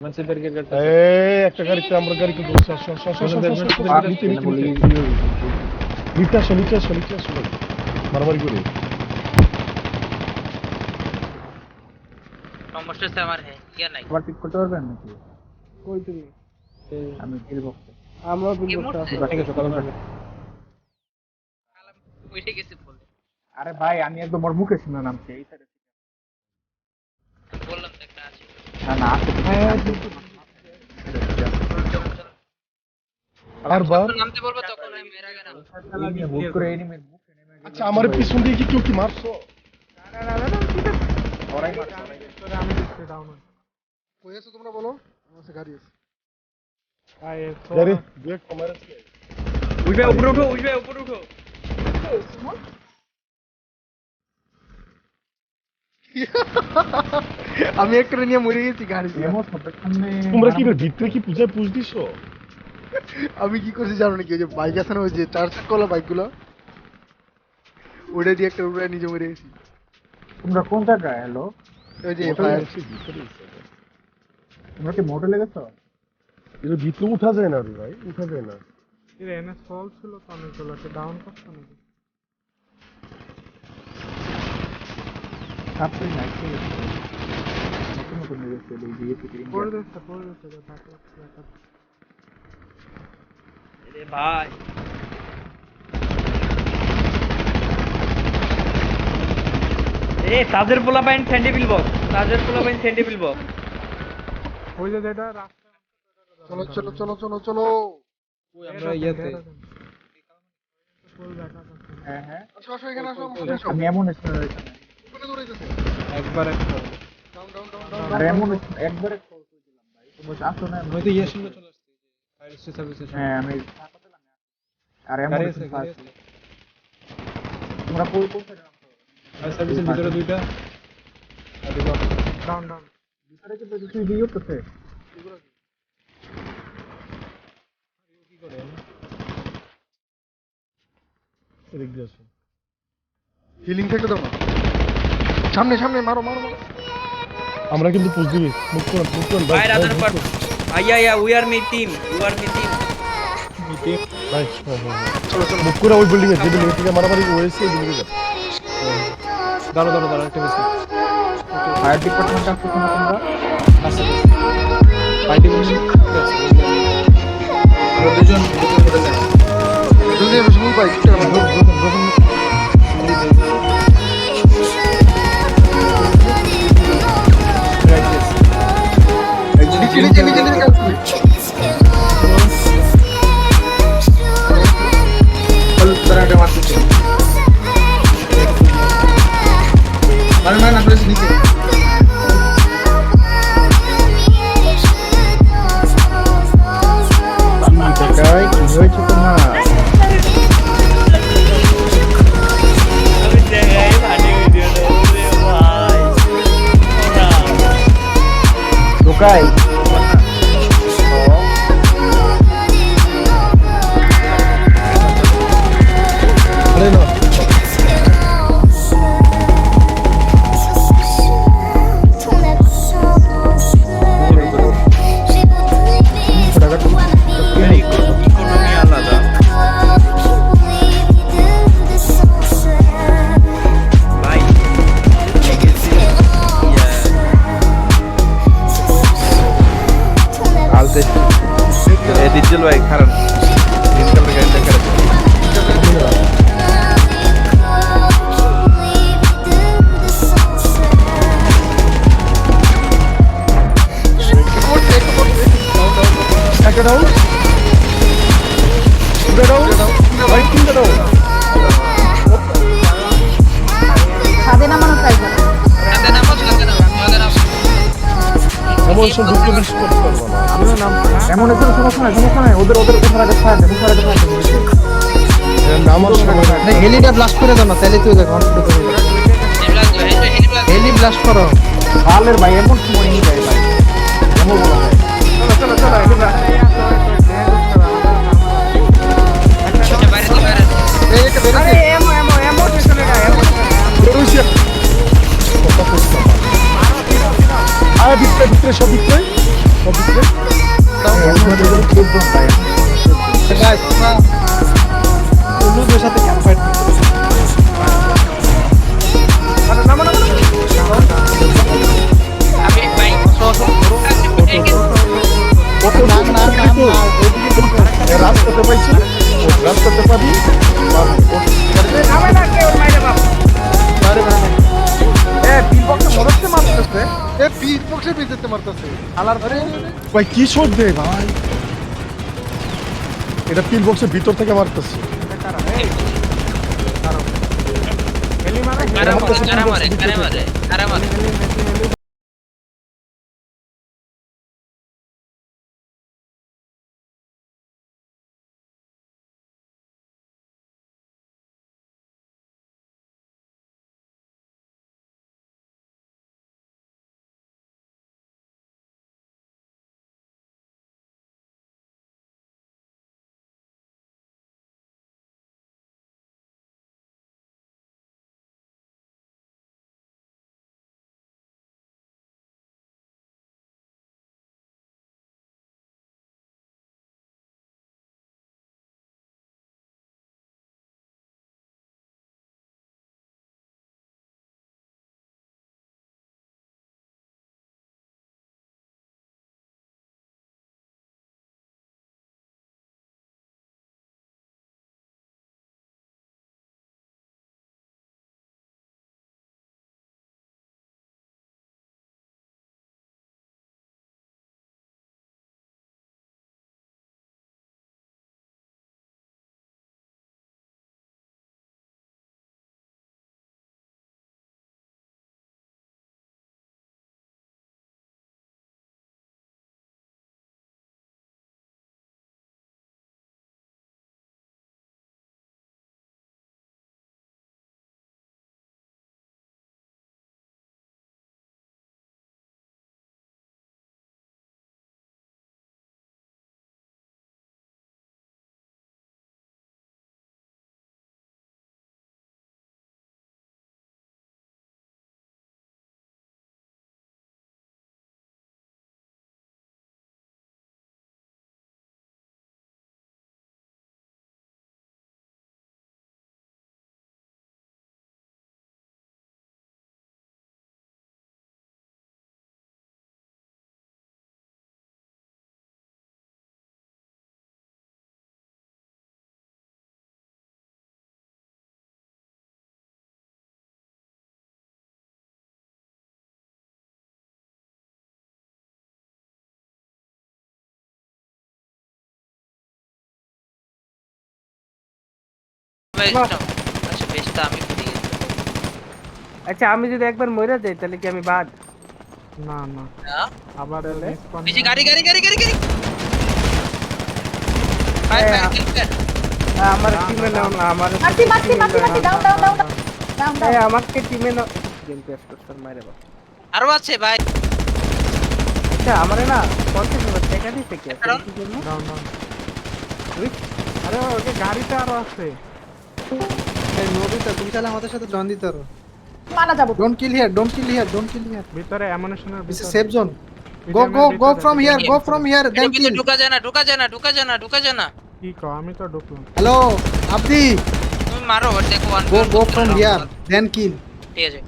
একটা গাড়িতে আমরা গাড়িতে বসে নিচে আসো মারামারি করে সমস্যা আছে আমার ইয়া নাই আবার পিক করতে পারবেন নাকি? কই তুমি? আমি কিল বক্সে। আমরাও পিক করতে আসি। উঠে গেছে বলে আরে ভাই আমি একদম ওর মুখে শুনে নামছি এই সাইডে। বললাম তো একটা আছে না না আছে। আর বার নামতে বলবো তখন আমি মেরা গেলাম এনিমি হুট করে এনিমির মুখে নেমে গেল। আচ্ছা আমার পিছন দিয়ে কি কেউ কি মারছো না ঠিক আছে। ওরাই মারছে। আমি দেখতে ডাউন হই। কই আছো তোমরা বলো? আমার কাছে গাড়ি আছে। আয় গাড়ি দুই কমার আছে উঠবে উপরে উঠো আমি একটা নিয়ে মরে গেছি গাড়ি দিয়ে। এমন সব সামনে তোমরা কি ভিতরে কি পূজায় পুজ দিছো আমি কি করছি জানো নাকি? ওই যে বাইক আছে না, ওই যে 4 চাকা বাইকগুলো, ওটা দিয়ে একটা উড়ে নিজে মরে গেছি। তোমরা কোন জায়গায়? হ্যালো, ওই যে ফায়ার। তোমরা কি মোটেলে গেছো? এর ভিতরে উঠা যায় না রে ভাই উঠা যায় না এর এনে সল ছিল তো অনেকগুলোকে ডাউন করতে নাকি? সাপড়ি নাই কি নতুন নতুন গেছে এই বিএসপি টিম। পড়ে দিচ্ছে রে বাকি রে ভাই তাদের পোলা পাইন স্যান্ডেবিল বক্স ওই যে যেটা রাস্তা চলো চলো চলো চলো চলো। আমরা ইয়াতে ফুল ব্যাকআপ আছে। হ্যাঁ হ্যাঁ আসো আসো এখানে আসো, আমার সাথে আসো। আমি এমন স্টার এখানে ওখানে দৌড়াইতেছে। একবার ডাউন ডাউন ডাউন ডাউন। আর এমন একবারে কল করে দিলাম ভাই। তোমরা আসো না হয়তো ইয়ে শুনতে চলে আসছে ফায়ার সার্ভিসের হ্যাঁ আমি আর এমন তোমরা কই কোন সাইডে আছো? ফায়ার সার্ভিসের ভিতরে দুইটা ডাউন ভিতরে কি তুই ভিডিও করতে? কি করে এদিক দিয়ে আসো হিলিং থেকে দাও না। সামনে সামনে মারো মারো মারো। আমরা কিন্তু পুজ দিবি মুখ করেন ভাই রাজার পর আইয়া উই আর মি টিম ভাই চলো চলো। মুখ করে ওই বিল্ডিং এ যে বিল্ডিং থেকে মারামারি হয়েছে ওই বিল্ডিং এ দাঁড়াও একটা বেশি ফায়ার ডিপার্টমেন্ট আসছো তোমরা? পার্টি বসে দুজন করে যায় জলদি এসো মুভ বাইক একটা মারো। নিচে নিচে নিচে নিচে কাজ করি। তারাটা মারতেছে না প্রেস নিচে কাকাই কি হয়েছে তোমার? আমি দেখাই ভালো ভিডিও রে ভাই ঢোকাই আরে না ইকোনমি আলাদা ভাই আলতে ডিজেল ভাই কারণ ইনকামের গাড়ি দেখা একটা ডাউন দুটো ডাউন ভাই তিনটা ডাউন ছাদে নামানো ট্রাই করো। এমন সব ঢুকতে মিস করতে পারবো না এমন একটা সমস্যা নাই ওদের কোথাও আগে ফায়ার দেবো আমার সময় না হেলিটা ব্লাস্ট করে দাও না, তাহলে তুই দেখো হেলি ব্লাস্ট করো। ভালের ভাই এমন সময় নিয়ে যায় ভাই এমন বলা যায় চলো চলো চলো এগুলা এই একটা বেরোচ্ছে। বেরোইছে কথা কইছিলাম আরে ভিতরে সব ভিতরে সব মারতে মারতেছে আলার পরে ভাই কি শট দে ভাই, এটা পিল বক্সের ভিতর থেকে মারতেছে। হেলি মারা আচ্ছা আমি যদি একবার মরে যাই তাহলে কি আমি বাদ? না না আবার আমার টিমে নাও না, আমার মারছি মারছি মারছি মারছি down down down down down. আমাকে টিমে নাও। গেম প্রেস করতে মারে বাবা। আরো আছে ভাই, আচ্ছা আমারে না 50 টাকা টাকা দিতে কি আছে কি জন্য? Down down. আরে ওকে গাড়িতে আরো আছে। এই নবিতা তুমি তাহলে আমাদের সাথে জন দিতে পারো। মারা যাবো। Don't kill here, don't kill here, don't kill here. ভিতরে অ্যামুনিশনের দিস ইজ ভিতরে safe zone. Go from here, go from here then কিন্তু কিল। ঢুকা যায় না, ঢুকা যায় না, ঢুকা যায় না, ঢুকা যায় না। কি কও, আমি তো ঢুকলাম। হ্যালো আব্দি, তুমি মারো, দেখো ওয়ান গো ফ্রম হিয়ার দেন কিল। ঠিক আছে।